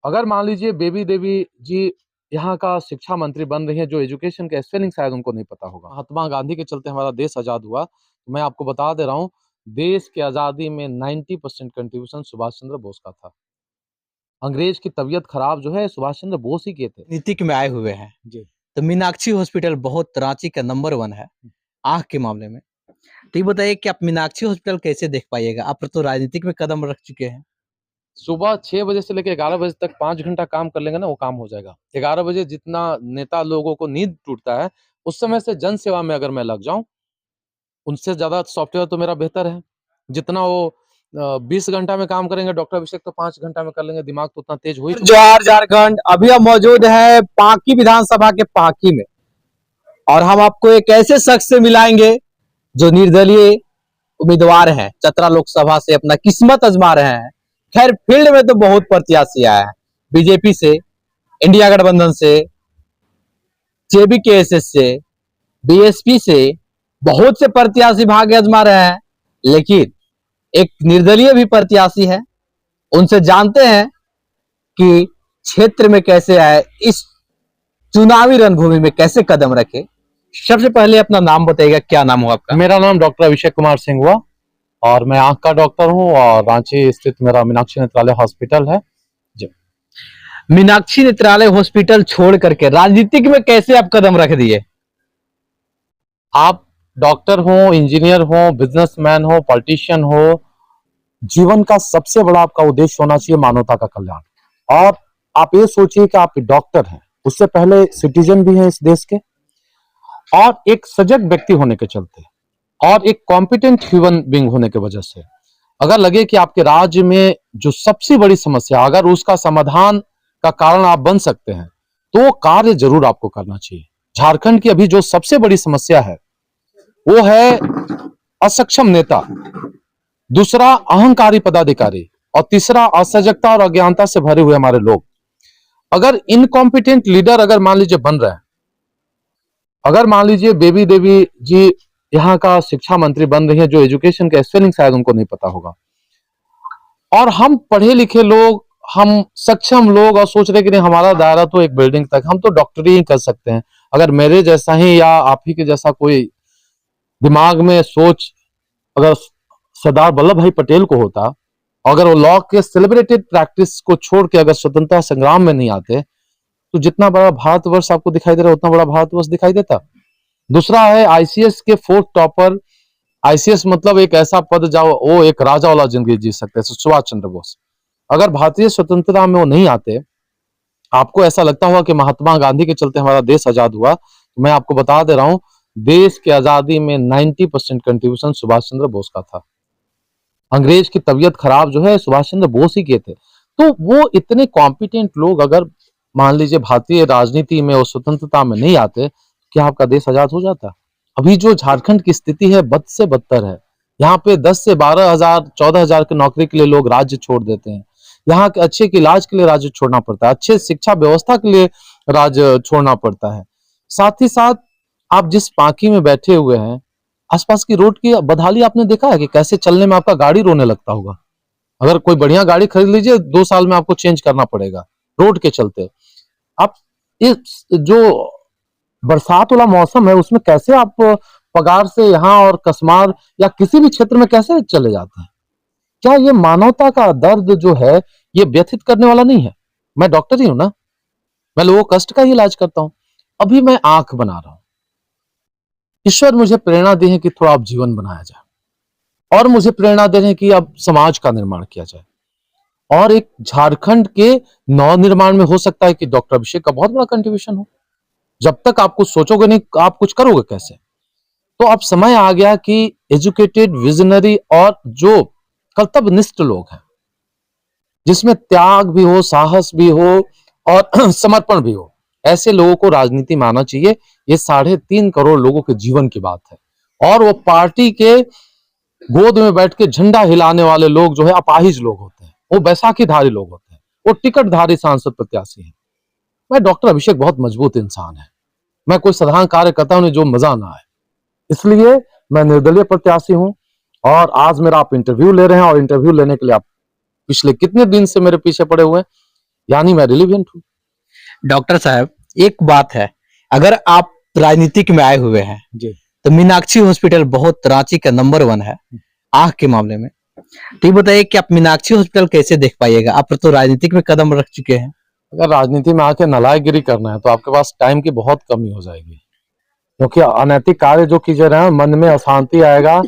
अगर मान लीजिए बेबी देवी जी यहाँ का शिक्षा मंत्री बन रही है, जो एजुकेशन का स्पेलिंग शायद उनको नहीं पता होगा। महात्मा गांधी के चलते हमारा देश आजाद हुआ। तो मैं आपको बता दे रहा हूँ, देश की आजादी में 90% कंट्रीब्यूशन सुभाष चंद्र बोस का था। अंग्रेज की तबीयत खराब जो है सुभाष चंद्र बोस ही किए थे। नीतिक में आए हुए हैं जी। तो मीनाक्षी हॉस्पिटल बहुत रांची का नंबर 1 है आंख के मामले में। तो ये बताइए कि आप मीनाक्षी हॉस्पिटल कैसे देख पाइएगा? आप तो राजनीतिक में कदम रख चुके हैं। सुबह 6 बजे से लेकर 11 बजे तक 5 घंटा काम कर लेंगे ना, वो काम हो जाएगा। 11 बजे जितना नेता लोगों को नींद टूटता है, उस समय से जन सेवा में अगर मैं लग जाऊं, उनसे ज्यादा सॉफ्टवेयर तो मेरा बेहतर है। जितना वो 20 घंटा में काम करेंगे, डॉक्टर अभिषेक तो 5 घंटा में कर लेंगे। दिमाग तो उतना तेज हो ही चुका जोहार झारखंड। अभी हम मौजूद है पांकी विधानसभा के पांकी में और हम आपको एक ऐसे शख्स से मिलाएंगे जो निर्दलीय उम्मीदवार हैं, चतरा लोकसभा से अपना किस्मत आजमा रहे हैं। खैर फील्ड में तो बहुत प्रत्याशी आए हैं, बीजेपी से, इंडिया गठबंधन से, जेबीकेएसएस से, बीएसपी से बहुत से प्रत्याशी भाग्य आजमा रहे हैं, लेकिन एक निर्दलीय भी प्रत्याशी है। उनसे जानते हैं कि क्षेत्र में कैसे आए, इस चुनावी रणभूमि में कैसे कदम रखे। सबसे पहले अपना नाम बताइएगा, क्या नाम हुआ आपका? मेरा नाम डॉक्टर अभिषेक कुमार सिंह हुआ और मैं आंख का डॉक्टर हूँ और रांची स्थित मेरा मीनाक्षी नेत्रालय हॉस्पिटल है। जी। मीनाक्षी नेत्रालय हॉस्पिटल छोड़ करके राजनीतिक में कैसे आप कदम रख दिए? आप डॉक्टर हो, इंजीनियर हो, बिजनेसमैन हो, पॉलिटिशियन हो, जीवन का सबसे बड़ा आपका उद्देश्य होना चाहिए मानवता का कल्याण। और आप ये सोचिए कि आप डॉक्टर हैं, उससे पहले सिटीजन भी हैं इस देश के, और एक सजग व्यक्ति होने के चलते और एक कॉम्पिटेंट ह्यूमन बीइंग होने की वजह से अगर लगे कि आपके राज्य में जो सबसे बड़ी समस्या, अगर उसका समाधान का कारण आप बन सकते हैं, तो कार्य जरूर आपको करना चाहिए। झारखंड की अभी जो सबसे बड़ी समस्या है वो है असक्षम नेता, दूसरा अहंकारी पदाधिकारी, और तीसरा असजगता और अज्ञानता से भरे हुए हमारे लोग। अगर इनकॉम्पिटेंट लीडर अगर मान लीजिए बन रहे हैं, अगर मान लीजिए बेबी देवी जी यहाँ का शिक्षा मंत्री बन रही है, जो एजुकेशन का स्पेलिंग शायद उनको नहीं पता होगा, और हम पढ़े लिखे लोग, हम सक्षम लोग, और सोच रहे कि नहीं हमारा दायरा तो एक बिल्डिंग तक, हम तो डॉक्टरी ही कर सकते हैं। अगर मेरे जैसा ही या आप ही के जैसा कोई दिमाग में सोच अगर सरदार वल्लभ भाई पटेल को होता, अगर वो लॉ के सेलिब्रेटेड प्रैक्टिस को छोड़ के अगर स्वतंत्रता संग्राम में नहीं आते, तो जितना बड़ा भारतवर्ष आपको दिखाई दे रहा है उतना बड़ा भारतवर्ष दिखाई देता। दूसरा है आईसीएस के 4th टॉपर। आईसीएस मतलब एक ऐसा पद जहाँ वो एक राजा वाला जिंदगी जी सकते हैं, सुभाष चंद्र बोस। अगर भारतीय स्वतंत्रता में वो नहीं आते, आपको ऐसा लगता होगा कि महात्मा गांधी के चलते हमारा देश आजाद हुआ। तो मैं आपको बता दे रहा हूं, देश की आजादी में 90% कंट्रीब्यूशन सुभाष चंद्र बोस का था। अंग्रेज की तबीयत खराब जो है सुभाष चंद्र बोस ही किए थे। तो वो इतने कॉम्पिटेंट लोग अगर मान लीजिए भारतीय राजनीति में और स्वतंत्रता में नहीं आते, क्या आपका देश आजाद हो जाता? अभी जो झारखंड की स्थिति है बद से बदतर है। यहाँ पे 10 से 12,000 14,000 की नौकरी के लिए लोग राज्य छोड़ देते हैं। यहाँ के अच्छे के इलाज के लिए राज्य छोड़ना पड़ता है, अच्छे शिक्षा व्यवस्था के लिए राज्य छोड़ना पड़ता है। साथ ही साथ आप जिस पांकी में बैठे हुए हैं, आसपास की रोड की बदहाली आपने देखा है कि कैसे चलने में आपका गाड़ी रोने लगता होगा। अगर कोई बढ़िया गाड़ी खरीद लीजिए, 2 साल में आपको चेंज करना पड़ेगा रोड के चलते। आप इस जो बरसात वाला मौसम है उसमें कैसे आप पगार से यहाँ और कसमार या किसी भी क्षेत्र में कैसे चले जाते हैं? क्या ये मानवता का दर्द जो है ये व्यथित करने वाला नहीं है? मैं डॉक्टर ही हूं ना, मैं लोगों को कष्ट का ही इलाज करता हूं। अभी मैं आंख बना रहा हूं, ईश्वर मुझे प्रेरणा दी है कि थोड़ा अब जीवन बनाया जाए, और मुझे प्रेरणा दे रहे हैं कि अब समाज का निर्माण किया जाए, और एक झारखंड के नव निर्माण में हो सकता है कि डॉक्टर अभिषेक का बहुत बड़ा कंट्रीब्यूशन हो। जब तक आप कुछ सोचोगे नहीं, आप कुछ करोगे कैसे? तो अब समय आ गया कि एजुकेटेड, विजनरी और जो कर्तव्यनिष्ठ लोग हैं, जिसमें त्याग भी हो, साहस भी हो और समर्पण भी हो, ऐसे लोगों को राजनीति में आना चाहिए। ये 3.5 करोड़ लोगों के जीवन की बात है, और वो पार्टी के गोद में बैठ के झंडा हिलाने वाले लोग जो है अपाहिज लोग होते हैं, वो बैसाखीधारी लोग होते हैं, वो टिकटधारी सांसद प्रत्याशी हैं। मैं डॉक्टर अभिषेक बहुत मजबूत इंसान है, मैं कोई साधारण कार्यकर्ता हूं जो मजा ना आए, इसलिए मैं निर्दलीय प्रत्याशी हूं। और आज मेरा आप इंटरव्यू ले रहे हैं, और इंटरव्यू लेने के लिए आप पिछले कितने दिन से मेरे पीछे पड़े हुए हैं। यानी मैं रिलीवेंट हूँ। डॉक्टर साहब, एक बात है, अगर आप राजनीतिक में आए हुए हैं जी। तो मीनाक्षी हॉस्पिटल बहुत रांची का नंबर 1 है आंख के मामले में। तो ये बताइए कि आप मीनाक्षी हॉस्पिटल कैसे देख पाइएगा? आप तो राजनीतिक में कदम रख चुके हैं। अगर राजनीति में आके नालायकगिरी करना है तो आपके पास टाइम की बहुत कमी हो जाएगी, क्योंकि अनैतिक कार्य जो कीजिए रहे हैं, मन में अशांति आएगा,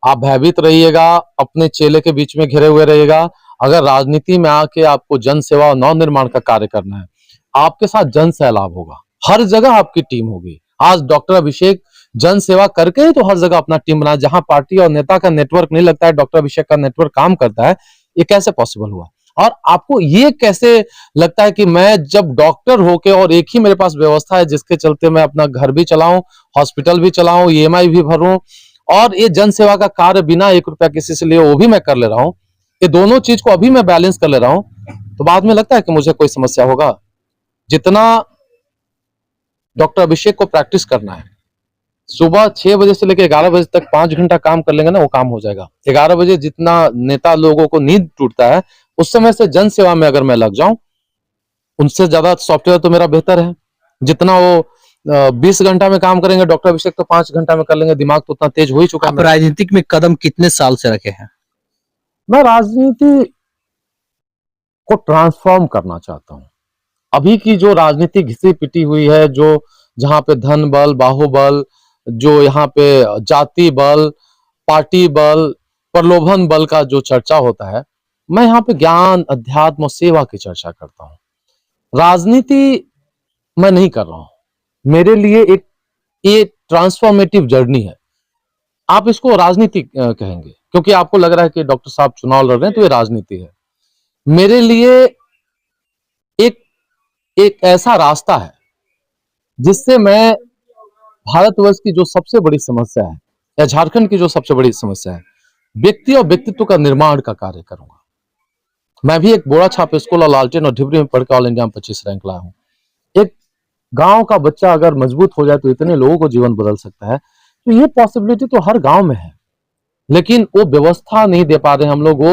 आप भयभीत रहिएगा, अपने चेले के बीच में घिरे हुए रहिएगा। अगर राजनीति में आके आपको जन सेवा और नव निर्माण का कार्य करना है, आपके साथ जन सैलाब होगा, हर जगह आपकी टीम होगी। आज डॉक्टर अभिषेक जन सेवा करके ही तो हर जगह अपना टीम बना, जहां पार्टी और नेता का नेटवर्क नहीं लगता है, डॉक्टर अभिषेक का नेटवर्क काम करता है। ये कैसे पॉसिबल हुआ? और आपको ये कैसे लगता है कि मैं जब डॉक्टर होके और एक ही मेरे पास व्यवस्था है जिसके चलते मैं अपना घर भी चलाऊं, हॉस्पिटल भी चलाऊं, ईएमआई भी भरूं और ये जन सेवा का कार्य बिना 1 रुपया किसी से लिए वो भी मैं कर ले रहा हूं, ये दोनों चीज को अभी मैं बैलेंस कर ले रहा हूं, तो बाद में लगता है कि मुझे कोई समस्या होगा? जितना डॉक्टर अभिषेक को प्रैक्टिस करना है, सुबह 6 बजे से लेकर 11 बजे तक 5 घंटा काम कर लेंगे ना, वो काम हो जाएगा। 11 बजे जितना नेता लोगों को नींद टूटता है, उस समय से जन सेवा में अगर मैं लग जाऊं, उनसे ज्यादा सॉफ्टवेयर तो मेरा बेहतर है। जितना वो 20 घंटा में काम करेंगे, डॉक्टर अभिषेक तो 5 घंटा में कर लेंगे। दिमाग तो उतना तेज हो ही चुका है। आप राजनीतिक में कदम कितने साल से रखे हैं? मैं राजनीति को ट्रांसफॉर्म करना चाहता हूं। अभी की जो राजनीति घिसी पिटी हुई है, जो जहां पे धन बल, बाहुबल, जो यहाँ पे जाति बल, पार्टी बल, प्रलोभन बल का जो चर्चा होता है, मैं यहाँ पे ज्ञान, अध्यात्म और सेवा की चर्चा करता हूँ। राजनीति मैं नहीं कर रहा हूं। मेरे लिए एक ये ट्रांसफॉर्मेटिव जर्नी है। आप इसको राजनीति कहेंगे क्योंकि आपको लग रहा है कि डॉक्टर साहब चुनाव लड़ रहे हैं तो ये राजनीति है। मेरे लिए एक एक ऐसा रास्ता है जिससे मैं भारतवर्ष की जो सबसे बड़ी समस्या है या झारखंड की जो सबसे बड़ी समस्या है, व्यक्ति और व्यक्तित्व का निर्माण का कार्य करूंगा। मैं भी एक बोरा छाप स्कूल और लालटेन और ढिबरी में पढ़ के ऑल इंडिया में 25 रैंक लाया हूं। एक गांव का बच्चा अगर मजबूत हो जाए तो इतने लोगों को जीवन बदल सकता है। तो ये पॉसिबिलिटी तो हर गांव में है, लेकिन वो व्यवस्था नहीं दे पा रहे हम लोग,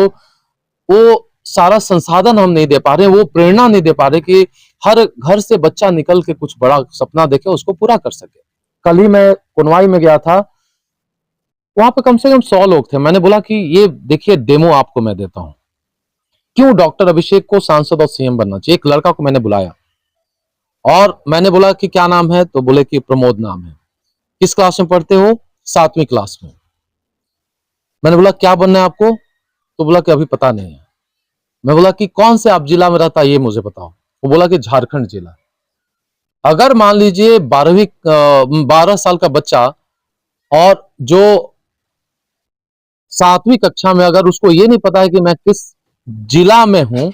वो सारा संसाधन हम नहीं दे पा रहे, वो प्रेरणा नहीं दे पा रहे कि हर घर से बच्चा निकल के कुछ बड़ा सपना देखे, उसको पूरा कर सके। कल ही मैं कुनवाई में गया था, वहां पे कम से कम 100 लोग थे। मैंने बोला कि ये देखिए डेमो आपको मैं देता हूं, क्यों डॉक्टर अभिषेक को सांसद और सीएम बनना चाहिए। एक लड़का को मैंने बुलाया और मैंने बोला कि क्या नाम है, तो बोले कि प्रमोद नाम है। किस क्लास में पढ़ते हो? 7वीं क्लास में। मैंने बोला क्या बनना है आपको? तो बोला कि अभी पता नहीं है। मैं बोला कि कौन से आप जिला में रहता है ये मुझे बताओ। वो बोला कि झारखंड जिला। अगर मान लीजिए 12 साल का बच्चा और जो 7वीं कक्षा में, अगर उसको ये नहीं पता है कि मैं किस जिला में हूं,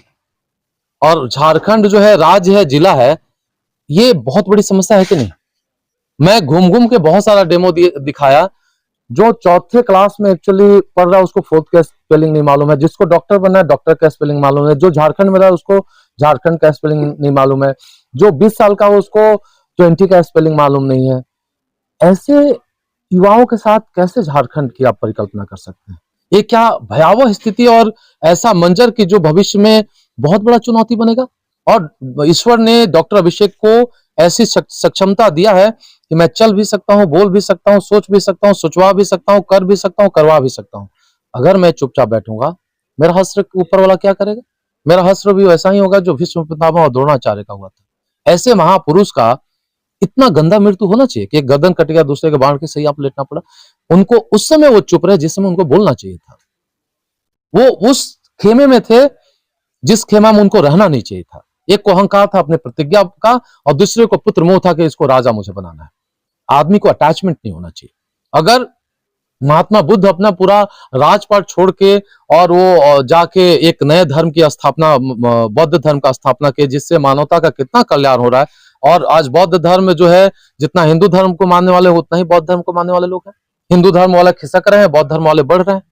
और झारखंड जो है राज्य है, जिला है, ये बहुत बड़ी समस्या है कि नहीं? मैं घूम घूम के बहुत सारा डेमो दिखाया। जो 4थे क्लास में एक्चुअली पढ़ रहा है उसको 4th का स्पेलिंग नहीं मालूम है, जिसको डॉक्टर बनना है डॉक्टर का स्पेलिंग मालूम है, जो झारखंड में रहा है उसको झारखंड का स्पेलिंग नहीं मालूम है, जो 20 साल का हो उसको 20 का स्पेलिंग मालूम नहीं है। ऐसे युवाओं के साथ कैसे झारखंड की आप परिकल्पना कर सकते हैं? ये क्या भयावह स्थिति और ऐसा मंजर की जो भविष्य में बहुत बड़ा चुनौती बनेगा। और ईश्वर ने डॉक्टर अभिषेक को ऐसी सक्षमता दिया है कि मैं चल भी सकता हूं, बोल भी सकता हूं, सोच भी सकता हूं, सोचवा भी सकता हूं, कर भी सकता हूं, करवा भी सकता हूं। अगर मैं चुपचाप बैठूंगा, मेरा हश्र ऊपर वाला क्या करेगा? मेरा हश्र भी वैसा ही होगा जो भीष्म पितामह और द्रोणाचार्य का हुआ था। ऐसे महापुरुष का इतना गंदा मृत्यु होना चाहिए कि एक गर्दन कट गया, दूसरे के बाढ़ के सही आप लेटना पड़ा। उनको उस समय वो चुप रहे जिस समय उनको बोलना चाहिए था। वो उस खेमे में थे जिस खेमा में उनको रहना नहीं चाहिए था। एक को अहंकार था अपने प्रतिज्ञा का, और दूसरे को पुत्र मोह था कि इसको राजा मुझे बनाना है। आदमी को अटैचमेंट नहीं होना चाहिए। अगर महात्मा बुद्ध अपना पूरा राजपाट छोड़ के और वो जाके एक नए धर्म की स्थापना, बौद्ध धर्म का स्थापना किए, जिससे मानवता का कितना कल्याण हो रहा है। और आज बौद्ध धर्म जो है, जितना हिंदू धर्म को मानने वाले उतना ही बौद्ध धर्म को मानने वाले लोग हैं। हिंदू धर्म वाले खिसक रहे हैं, बौद्ध धर्म वाले बढ़ रहे हैं।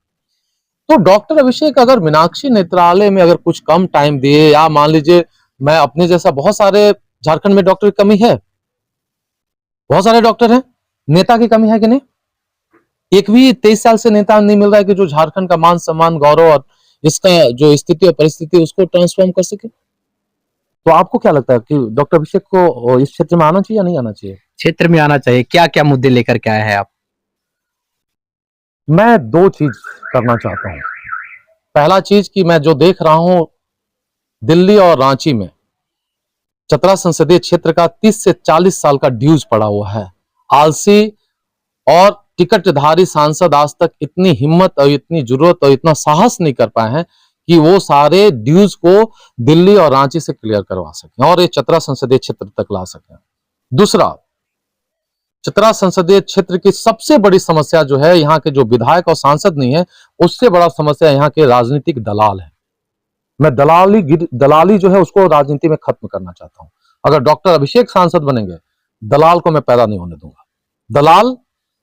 तो डॉक्टर अभिषेक अगर मीनाक्षी नेत्रालय में अगर कुछ कम टाइम दिए, या मान लीजिए मैं अपने जैसा, बहुत सारे झारखंड में डॉक्टर की कमी है, बहुत सारे डॉक्टर हैं, नेता की कमी है कि नहीं? एक भी 23 साल से नेता नहीं मिल रहा है कि जो झारखंड का मान सम्मान, गौरव और इसका जो स्थिति और परिस्थिति उसको ट्रांसफॉर्म कर सके। तो आपको क्या लगता है कि डॉक्टर अभिषेक को इस क्षेत्र में आना चाहिए या नहीं आना चाहिए? क्षेत्र में आना चाहिए? क्या क्या मुद्दे लेकर के आए हैं आप? मैं दो चीज करना चाहता हूँ। पहला चीज कि मैं जो देख रहा हूँ दिल्ली और रांची में चतरा संसदीय क्षेत्र का 30 से 40 साल का ड्यूज पड़ा हुआ है। आलसी और टिकटधारी सांसद आज तक इतनी हिम्मत और इतनी जरूरत और इतना साहस नहीं कर पाए हैं कि वो सारे ड्यूज को दिल्ली और रांची से क्लियर करवा सकें और ये चतरा संसदीय क्षेत्र तक ला सकें। दूसरा, चतरा संसदीय क्षेत्र की सबसे बड़ी समस्या जो है यहाँ के जो विधायक और सांसद नहीं है, उससे बड़ा समस्या यहाँ के राजनीतिक दलाल है। मैं दलाली जो है उसको राजनीति में खत्म करना चाहता हूं। अगर डॉक्टर अभिषेक सांसद बनेंगे, दलाल को मैं पैदा नहीं होने दूंगा। दलाल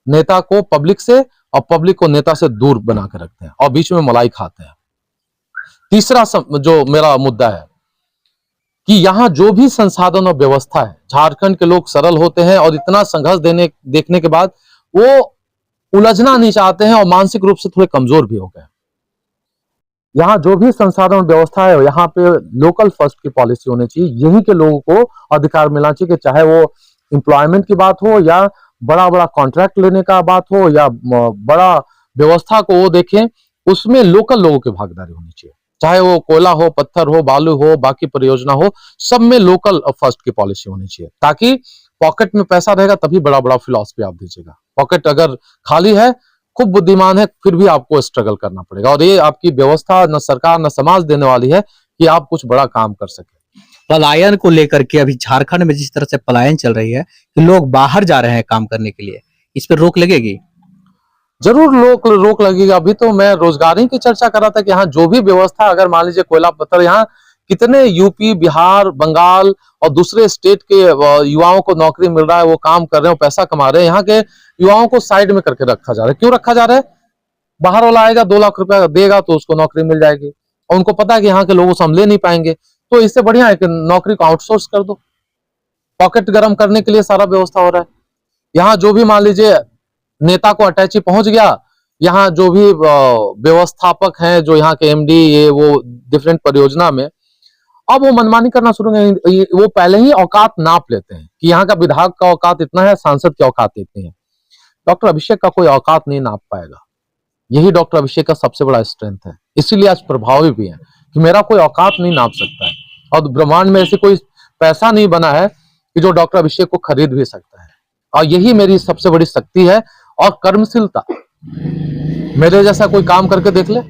नेता को पब्लिक से और पब्लिक को नेता से दूर बना के रखते हैं और बीच में मलाई खाते हैं। तीसरा जो मेरा मुद्दा है कि यहाँ जो भी संसाधन और व्यवस्था है, झारखंड के लोग सरल होते हैं और इतना संघर्ष देखने के बाद वो उलझना नहीं चाहते हैं और मानसिक रूप से थोड़े कमजोर भी हो गए। यहाँ जो भी संसाधन व्यवस्था है, यहाँ पे लोकल फर्स्ट की पॉलिसी होनी चाहिए। यहीं के लोगों को अधिकार मिलना चाहिए कि चाहे वो एम्प्लॉयमेंट की बात हो या बड़ा बड़ा कॉन्ट्रैक्ट लेने का बात हो या बड़ा व्यवस्था को वो देखें, उसमें लोकल लोगों की भागीदारी होनी चाहिए। चाहे वो कोयला हो, पत्थर हो, बालू हो, बाकी परियोजना हो, सब में लोकल फर्स्ट की पॉलिसी होनी चाहिए, ताकि पॉकेट में पैसा रहेगा तभी बड़ा बड़ा फिलॉसफी आप दीजिएगा। पॉकेट अगर खाली है, खूब बुद्धिमान है, फिर भी आपको स्ट्रगल करना पड़ेगा और ये आपकी व्यवस्था न सरकार न समाज देने वाली है कि आप कुछ बड़ा काम कर सके। पलायन को लेकर के अभी झारखंड में जिस तरह से पलायन चल रही है कि लोग बाहर जा रहे हैं काम करने के लिए, इस पर रोक लगेगी? जरूर रोक लगेगा। अभी तो मैं रोजगारी की चर्चा कर रहा था कि यहाँ जो भी व्यवस्था, अगर मान लीजिए कोयला पत्थर, यहाँ कितने यूपी, बिहार, बंगाल और दूसरे स्टेट के युवाओं को नौकरी मिल रहा है, वो काम कर रहे हैं, पैसा कमा रहे हैं। यहाँ के युवाओं को साइड में करके रखा जा रहा है। क्यों रखा जा रहा है? बाहर वाला आएगा 2 लाख रुपया देगा तो उसको नौकरी मिल जाएगी और उनको पता है कि यहाँ के लोगों से हम ले नहीं पाएंगे, तो इससे बढ़िया है कि नौकरी को आउटसोर्स कर दो। पॉकेट गर्म करने के लिए सारा व्यवस्था हो रहा है। यहाँ जो भी मान लीजिए नेता को अटैची पहुंच गया, यहाँ जो भी व्यवस्थापक हैं, जो यहाँ के एमडी, ये वो डिफरेंट परियोजना में, अब वो मनमानी करना शुरू करेंगे। वो पहले ही औकात नाप लेते हैं कि यहाँ का विधायक का औकात इतना है, सांसद की औकात इतनी है। डॉक्टर अभिषेक का कोई औकात नहीं नाप पाएगा। यही डॉक्टर अभिषेक का सबसे बड़ा स्ट्रेंथ है, इसीलिए आज प्रभावी भी है कि मेरा कोई औकात नहीं नाप सकता है और ब्रह्मांड में ऐसे कोई पैसा नहीं बना है कि जो डॉक्टर अभिषेक को खरीद भी सकता है। और यही मेरी सबसे बड़ी शक्ति है और कर्मशीलता। मेरे जैसा कोई काम करके देख ले,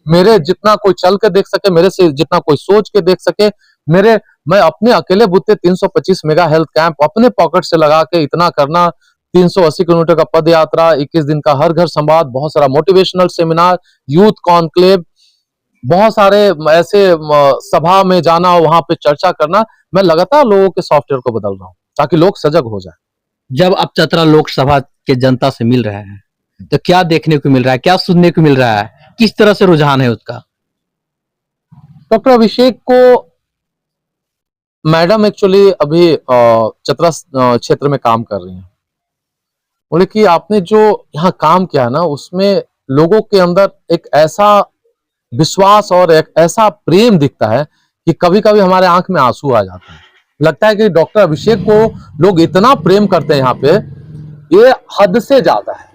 मेरे जितना कोई चल के देख सके, मेरे से जितना कोई सोच के देख सके, मैं अपने अकेले बुत्ते 325 मेगा हेल्थ कैंप अपने पॉकेट से लगा के इतना करना, 380 किलोमीटर का पद यात्रा, 21 दिन का हर घर संवाद, बहुत सारा मोटिवेशनल सेमिनार, यूथ कॉन्क्लेव, बहुत सारे ऐसे सभा में जाना, वहां पे चर्चा करना। मैं लगातार लोगों के सॉफ्टवेयर को बदल रहा हूँ ताकि लोग सजग हो जाए। जब आप चतरा लोकसभा के जनता से मिल रहे हैं तो क्या देखने को मिल रहा है, क्या सुनने को मिल रहा है, किस तरह से रुझान है उसका? डॉक्टर अभिषेक को मैडम एक्चुअली अभी चतरा क्षेत्र में काम कर रही हैं। बोले कि आपने जो यहाँ काम किया है ना, उसमें लोगों के अंदर एक ऐसा विश्वास और एक ऐसा प्रेम दिखता है कि कभी कभी हमारे आंख में आंसू आ जाते हैं। लगता है कि डॉक्टर अभिषेक को लोग इतना प्रेम करते हैं यहाँ पे, ये हद से ज्यादा है।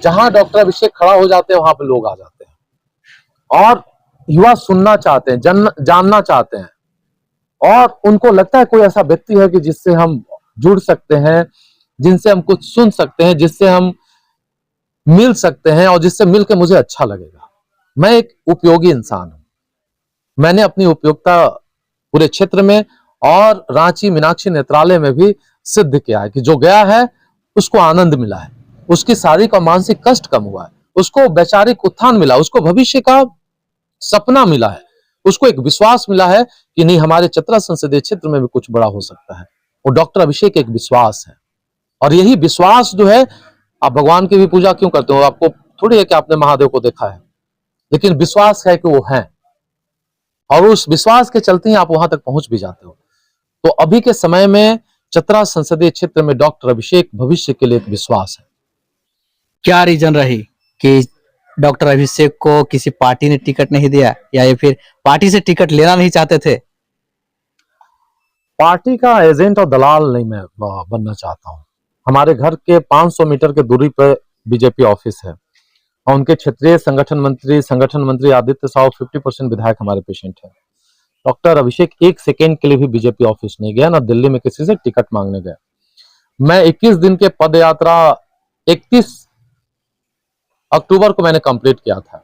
जहां डॉक्टर अभिषेक खड़ा हो जाते हैं वहां पे लोग आ जाते हैं और युवा सुनना चाहते हैं, जानना चाहते हैं और उनको लगता है कोई ऐसा व्यक्ति है कि जिससे हम जुड़ सकते हैं, जिनसे हम कुछ सुन सकते हैं, जिससे हम मिल सकते हैं और जिससे मिलकर मुझे अच्छा लगेगा। मैं एक उपयोगी इंसान हूं। मैंने अपनी उपयोगिता पूरे क्षेत्र में और रांची मीनाक्षी नेत्रालय में भी सिद्ध किया है कि जो गया है उसको आनंद मिला है, उसकी शारीरिक और मानसिक कष्ट कम हुआ है, उसको वैचारिक उत्थान मिला, उसको भविष्य का सपना मिला है, उसको एक विश्वास मिला है कि नहीं, हमारे चतरा संसदीय क्षेत्र में भी कुछ बड़ा हो सकता है। और डॉक्टर अभिषेक एक विश्वास है और यही विश्वास जो है, आप भगवान की भी पूजा क्यों करते हो? आपको थोड़ी है कि आपने महादेव को देखा है, लेकिन विश्वास है कि वो है और उस विश्वास के चलते ही आप वहां तक पहुंच भी जाते हो। तो अभी के समय में चतरा संसदीय क्षेत्र में डॉक्टर अभिषेक भविष्य के लिए एक विश्वास है। क्या रीजन रही कि डॉक्टर अभिषेक को किसी पार्टी ने टिकट नहीं दिया या ये फिर पार्टी से टिकट लेना नहीं चाहते थे? पार्टी का एजेंट और दलाल नहीं मैं बनना चाहता हूँ। हमारे घर के 500 मीटर के दूरी पर बीजेपी ऑफिस है और उनके क्षेत्रीय संगठन मंत्री आदित्य साहु 50% विधायक हमारे पेशेंट हैं। डॉक्टर अभिषेक एक सेकेंड के लिए भी बीजेपी ऑफिस नहीं गया, ना दिल्ली में किसी से टिकट मांगने गया। मैं 21 दिन के पद यात्रा 31 अक्टूबर को मैंने कंप्लीट किया था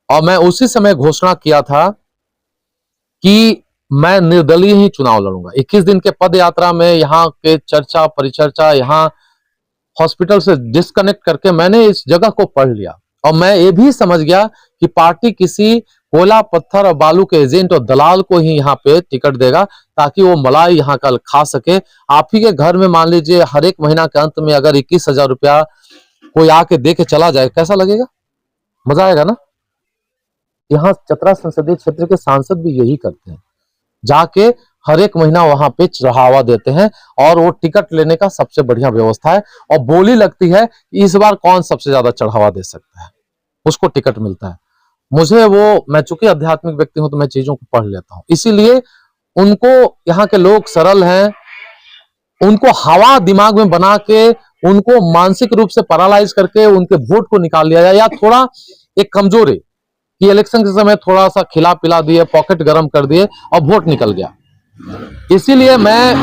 और मैं उसी समय घोषणा किया था कि मैं निर्दलीय ही चुनाव लड़ूंगा। 21 दिन के पद यात्रा में यहाँ के चर्चा परिचर्चा, यहाँ हॉस्पिटल से डिस्कनेक्ट करके मैंने इस जगह को पढ़ लिया और मैं ये भी समझ गया कि पार्टी किसी कोयला पत्थर और बालू के एजेंट और दलाल को ही यहाँ पे टिकट देगा ताकि वो मलाई यहाँ का खा सके। आप ही के घर में मान लीजिए हर एक महीना के अंत में अगर 21,000 रुपया कोई आके दे के चला जाए, कैसा लगेगा? मजा आएगा ना। यहाँ चतरा संसदीय क्षेत्र के सांसद भी यही करते हैं, जाके हर एक महीना वहां पे चढ़ावा देते हैं और वो टिकट लेने का सबसे बढ़िया व्यवस्था है और बोली लगती है कि इस बार कौन सबसे ज्यादा चढ़ावा दे सकता है, उसको टिकट मिलता है। मुझे मैं चूंकि आध्यात्मिक व्यक्ति हूं तो मैं चीजों को पढ़ लेता हूं, इसीलिए उनको यहाँ के लोग सरल हैं, उनको हवा दिमाग में बना के उनको मानसिक रूप से पैरालाइज करके उनके वोट को निकाल लिया जाए, या थोड़ा एक कमजोरी कि इलेक्शन के समय थोड़ा सा खिला पिला दिए, पॉकेट गर्म कर दिए और वोट निकल गया। इसीलिए मैं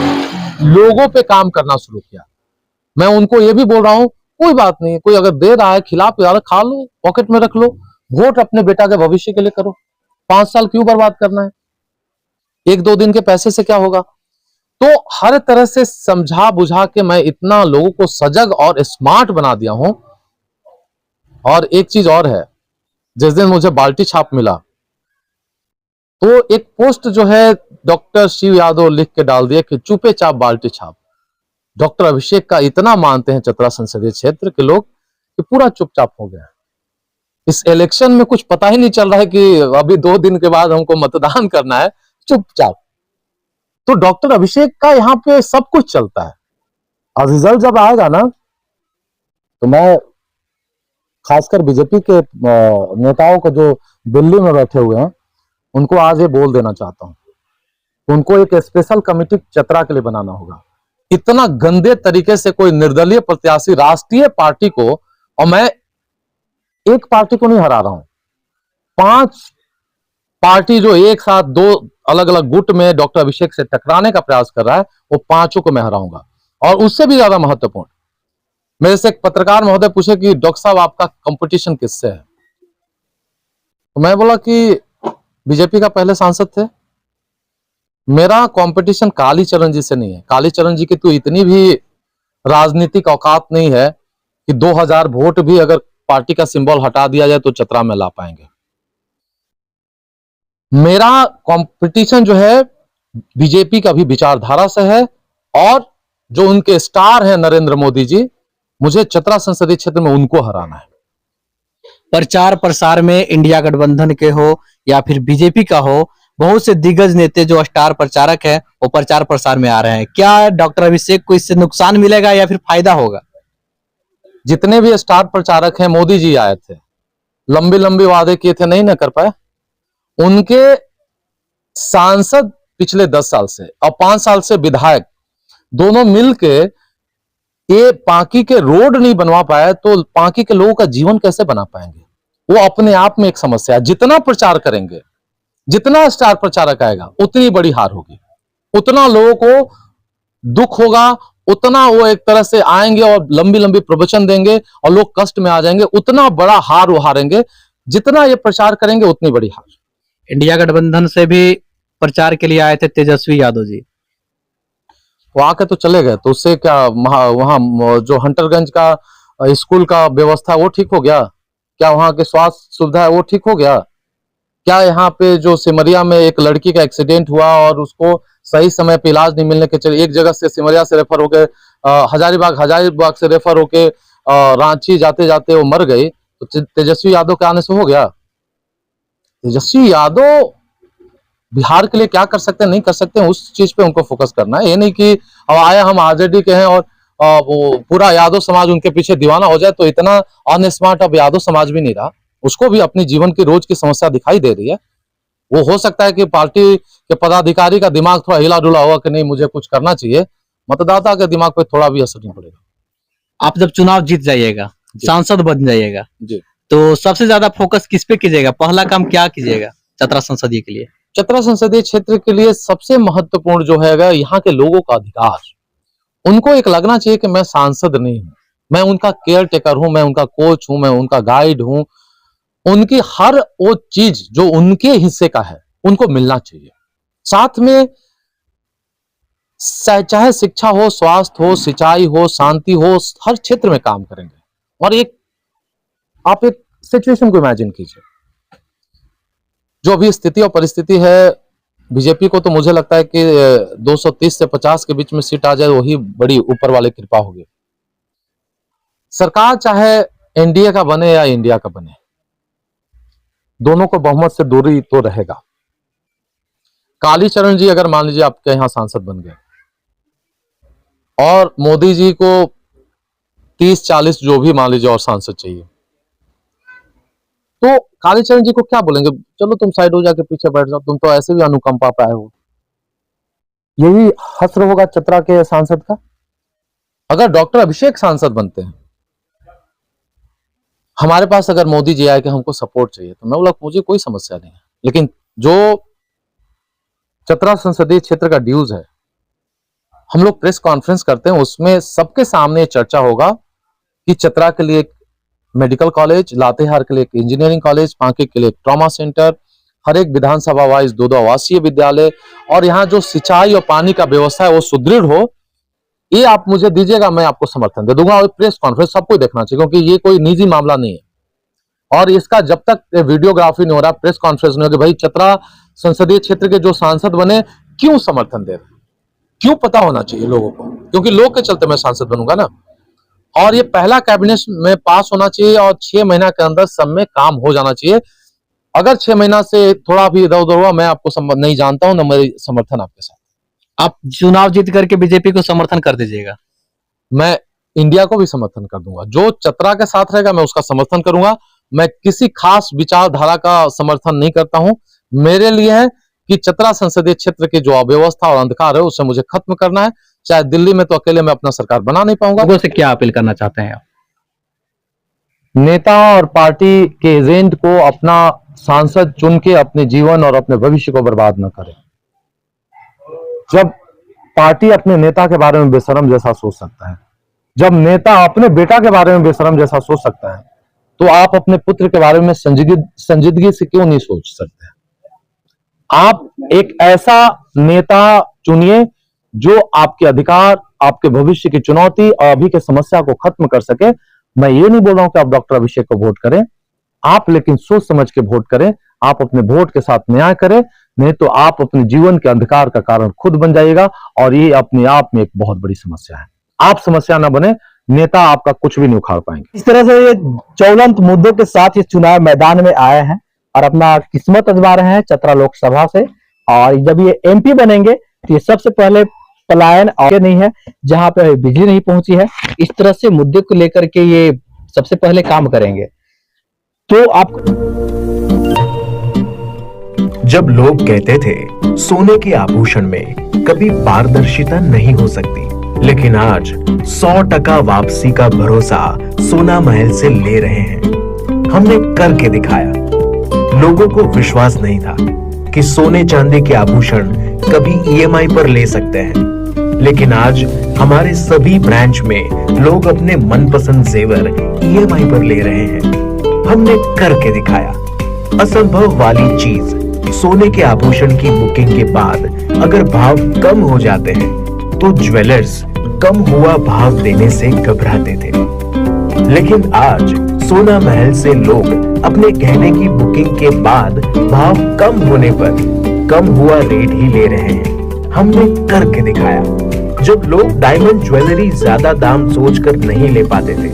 लोगों पे काम करना शुरू किया। मैं उनको ये भी बोल रहा हूं, कोई बात नहीं, कोई अगर दे रहा है, खिला पिला रहा, खा लो, पॉकेट में रख लो, वोट अपने बेटा के भविष्य के लिए करो। 5 साल क्यों बर्बाद करना है? 1-2 दिन के पैसे से क्या होगा? तो हर तरह से समझा बुझा के मैं इतना लोगों को सजग और स्मार्ट बना दिया हूं। और एक चीज और है, जिस दिन मुझे बाल्टी छाप मिला तो एक पोस्ट जो है डॉक्टर शिव यादव लिख के डाल दिया कि चुपे चाप बाल्टी छाप। डॉक्टर अभिषेक का इतना मानते हैं चतरा संसदीय क्षेत्र के लोग कि पूरा चुपचाप हो गया। इस इलेक्शन में कुछ पता ही नहीं चल रहा है कि अभी 2 दिन के बाद हमको मतदान करना है, चुपचाप। तो डॉक्टर अभिषेक का यहाँ पे सब कुछ चलता है और रिजल्ट जब आएगा ना तो मैं खासकर बीजेपी के नेताओं को जो दिल्ली में बैठे हुए हैं उनको आज ये बोल देना चाहता हूं, उनको एक स्पेशल कमेटी चतरा के लिए बनाना होगा। इतना गंदे तरीके से कोई निर्दलीय प्रत्याशी राष्ट्रीय पार्टी को, और मैं एक पार्टी को नहीं हरा रहा हूं, 5 पार्टी जो एक साथ 2 अलग अलग गुट में डॉक्टर अभिषेक से टकराने का प्रयास कर रहा है, वो 5 को मैं हराऊंगा। और उससे भी ज्यादा महत्वपूर्ण, मेरे से एक पत्रकार महोदय पूछे कि डॉक्टर साहब आपका कंपटीशन किससे है? तो मैं बोला कि बीजेपी का पहले सांसद थे, मेरा कंपटीशन कालीचरण जी से नहीं है। कालीचरण जी की तो इतनी भी राजनीतिक औकात नहीं है कि 2000 वोट भी अगर पार्टी का सिंबल हटा दिया जाए तो चतरा में ला पाएंगे। मेरा कंपटीशन जो है बीजेपी का भी विचारधारा से है और जो उनके स्टार हैं नरेंद्र मोदी जी, मुझे चतरा संसदीय क्षेत्र में उनको हराना है। प्रचार प्रसार में इंडिया गठबंधन के हो या फिर बीजेपी का हो, बहुत से दिग्गज नेता जो स्टार प्रचारक है वो प्रचार प्रसार में आ रहे हैं। क्या डॉक्टर अभिषेक को इससे नुकसान मिलेगा या फिर फायदा होगा? जितने भी स्टार प्रचारक हैं, मोदी जी आए थे, लंबे लंबे वादे किए थे, नहीं ना कर पाए। उनके सांसद पिछले 10 साल से और 5 साल से विधायक दोनों मिलके ये पांकी के रोड नहीं बनवा पाए तो पांकी के लोगों का जीवन कैसे बना पाएंगे? वो अपने आप में एक समस्या है। जितना प्रचार करेंगे, जितना स्टार प्रचारक आएगा, उतनी बड़ी हार होगी, उतना लोगों को दुख होगा, उतना वो एक तरह से आएंगे और लंबी लंबी प्रवचन देंगे और लोग कष्ट में आ जाएंगे, उतना बड़ा हार वो हारेंगे। जितना ये प्रचार करेंगे उतनी बड़ी हार। इंडिया गठबंधन से भी प्रचार के लिए आए थे तेजस्वी यादव जी, वो आके तो चले गए, तो उससे क्या वहां जो हंटरगंज का स्कूल का व्यवस्था वो ठीक हो गया? क्या वहां के स्वास्थ्य सुविधा है वो ठीक हो गया? क्या यहाँ पे जो सिमरिया में एक लड़की का एक्सीडेंट हुआ और उसको सही समय पे इलाज नहीं मिलने के चलते एक जगह से सिमरिया से रेफर होके हजारीबाग से रेफर होके रांची जाते जाते वो मर गई, तो तेजस्वी यादव के आने से हो गया? तेजस्वी यादव बिहार के लिए क्या कर सकते हैं, नहीं कर सकते हैं, उस चीज पे उनको फोकस करना है। ये नहीं कि अब आया हम आरजेडी के हैं और वो पूरा यादव समाज उनके पीछे दीवाना हो जाए। तो इतना अनस्मार्ट अब यादव समाज भी नहीं रहा, उसको भी अपनी जीवन की रोज की समस्या दिखाई दे रही है। वो हो सकता है कि पार्टी के पदाधिकारी का दिमाग थोड़ा हिला डुला होगा कि नहीं मुझे कुछ करना चाहिए, मतदाता के दिमाग पे थोड़ा भी असर नहीं पड़ेगा। आप जब चुनाव जीत जाइएगा, जी। सांसद बन जाइएगा, जी। तो सबसे ज्यादा फोकस किस पे कीजिएगा? पहला काम क्या कीजिएगा चतरा संसदीय के लिए? चतरा संसदीय क्षेत्र के लिए सबसे महत्वपूर्ण जो है यहाँ के लोगों का अधिकार, उनको एक लगना चाहिए कि मैं सांसद नहीं हूं, मैं उनका केयर टेकर हूं, मैं उनका कोच हूं, मैं उनका गाइड हूं। उनकी हर वो चीज जो उनके हिस्से का है उनको मिलना चाहिए। साथ में चाहे शिक्षा हो, स्वास्थ्य हो, सिंचाई हो, शांति हो, हर क्षेत्र में काम करेंगे। और आप एक सिचुएशन को इमेजिन कीजिए, जो अभी स्थिति और परिस्थिति है बीजेपी को, तो मुझे लगता है कि 230 से 50 के बीच में सीट आ जाए, वही बड़ी ऊपर वाले कृपा होगी। सरकार चाहे एनडीए का बने या इंडिया का बने, दोनों को बहुमत से दूरी तो रहेगा। कालीचरण जी अगर मान लीजिए आपके यहां सांसद बन गए और मोदी जी को 30-40 जो भी मान लीजिए और सांसद चाहिए, तो कालीचरण जी को क्या बोलेंगे? चलो तुम साइड हो जाके पीछे बैठ जाओ, तुम तो ऐसे भी अनुकंपा पे आए हो। यही हश्र होगा चतरा के सांसद का। अगर डॉक्टर अभिषेक सांसद बनते हैं, हमारे पास अगर मोदी जी आए कि हमको सपोर्ट चाहिए, तो मैं बोला मुझे कोई समस्या नहीं है, लेकिन जो चतरा संसदीय क्षेत्र का ड्यूज है, हम लोग प्रेस कॉन्फ्रेंस करते हैं, उसमें सबके सामने चर्चा होगा कि चतरा के लिए एक मेडिकल कॉलेज, लातेहार के लिए एक इंजीनियरिंग कॉलेज, पांकी के लिए एक ट्रॉमा सेंटर, हर एक विधानसभा वाइज 2-2 आवासीय विद्यालय, और यहाँ जो सिंचाई और पानी का व्यवस्था है वो सुदृढ़ हो। ये आप मुझे दीजिएगा, मैं आपको समर्थन दे दूंगा। और प्रेस कॉन्फ्रेंस सबको देखना चाहिए, क्योंकि ये कोई निजी मामला नहीं है। और इसका जब तक वीडियोग्राफी नहीं हो रहा, प्रेस कॉन्फ्रेंस नहीं होगी, भाई चतरा संसदीय क्षेत्र के जो सांसद बने क्यों समर्थन दे रहे, क्यों पता होना चाहिए लोगों को, क्योंकि लोग के चलते मैं सांसद बनूंगा ना। और ये पहला कैबिनेट में पास होना चाहिए और 6 महीना के अंदर सब में काम हो जाना चाहिए। अगर 6 महीना से थोड़ा भी इधर उधर हुआ, मैं आपको नहीं जानता हूं, ना मेरी समर्थन आपके साथ। आप चुनाव जीत करके बीजेपी को समर्थन कर दीजिएगा? मैं इंडिया को भी समर्थन कर दूंगा। जो चतरा के साथ रहेगा मैं उसका समर्थन करूंगा। मैं किसी खास विचारधारा का समर्थन नहीं करता हूं। मेरे लिए है कि चतरा संसदीय क्षेत्र की जो अव्यवस्था और अंधकार है उसे मुझे खत्म करना है। चाहे दिल्ली में तो अकेले मैं अपना सरकार बना नहीं पाऊंगा। लोगों से क्या अपील करना चाहते हैं आप? नेता और पार्टी के एजेंट को अपना सांसद चुन के अपने जीवन और अपने भविष्य को बर्बाद न करें। जब पार्टी अपने नेता के बारे में बेशरम जैसा सोच सकता है, जब नेता अपने बेटा के बारे में बेशरम जैसा सोच सकता है, तो आप अपने पुत्र के बारे में संजीदगी से क्यों नहीं सोच सकते? आप एक ऐसा नेता चुनिए जो आपके अधिकार, आपके भविष्य की चुनौती और अभी के समस्या को खत्म कर सके। मैं ये नहीं बोल रहा हूं कि आप डॉक्टर अभिषेक को वोट करें, आप लेकिन सोच समझ के वोट करें। आप अपने वोट के साथ न्याय करें, नहीं तो आप अपने जीवन के अंधकार का कारण खुद बन जाइएगा, और ये अपने आप में एक बहुत बड़ी समस्या है। आप समस्या ना बने, नेता आपका कुछ भी नहीं उखाड़ पाएंगे। इस तरह से ये ज्वलंत मुद्दों के साथ इस चुनाव मैदान में आए हैं और अपना किस्मत आजमा रहे हैं चतरा लोकसभा से। और जब ये एमपी बनेंगे तो ये सबसे पहले पलायन आगे नहीं है, जहां पे बिजली नहीं पहुंची है, इस तरह से मुद्दे को लेकर के ये सबसे पहले काम करेंगे। तो आप जब लोग कहते थे सोने के आभूषण में कभी पारदर्शिता नहीं हो सकती, लेकिन आज 100% वापसी का भरोसा सोना महल से ले रहे हैं। हमने करके दिखाया। लोगों को विश्वास नहीं था कि सोने चांदी के आभूषण कभी ईएमआई पर ले सकते हैं, लेकिन आज हमारे सभी ब्रांच में लोग अपने मनपसंद जेवर ईएमआई पर ले रहे हैं। हमने करके दिखाया। असंभव वाली चीज, सोने के आभूषण की बुकिंग के बाद अगर भाव कम हो जाते हैं तो ज्वेलर्स कम हुआ भाव देने से घबराते थे, लेकिन आज सोना महल से लोग अपने गहने की बुकिंग के बाद भाव कम होने पर कम हुआ रेट ही ले रहे हैं। हमने करके दिखाया। जब लोग डायमंड ज्वेलरी ज्यादा दाम सोचकर नहीं ले पाते थे,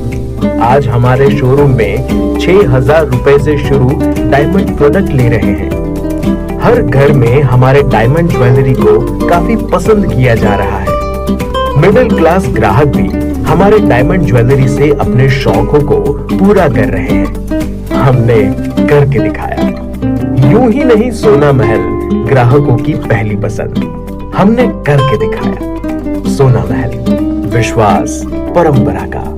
आज हमारे शोरूम में 6,000 रुपए से शुरू डायमंड प्रोडक्ट ले रहे हैं। हर घर में हमारे डायमंड ज्वेलरी को काफी पसंद किया जा रहा है। मिडिल क्लास ग्राहक भी हमारे डायमंड ज्वेलरी से अपने शौकों को पूरा कर रहे हैं। हमने करके दिखाया। यूं ही नहीं सोना महल ग्राहकों की पहली पसंद, हमने करके दिखाया। सोना महल, विश्वास परंपरा का।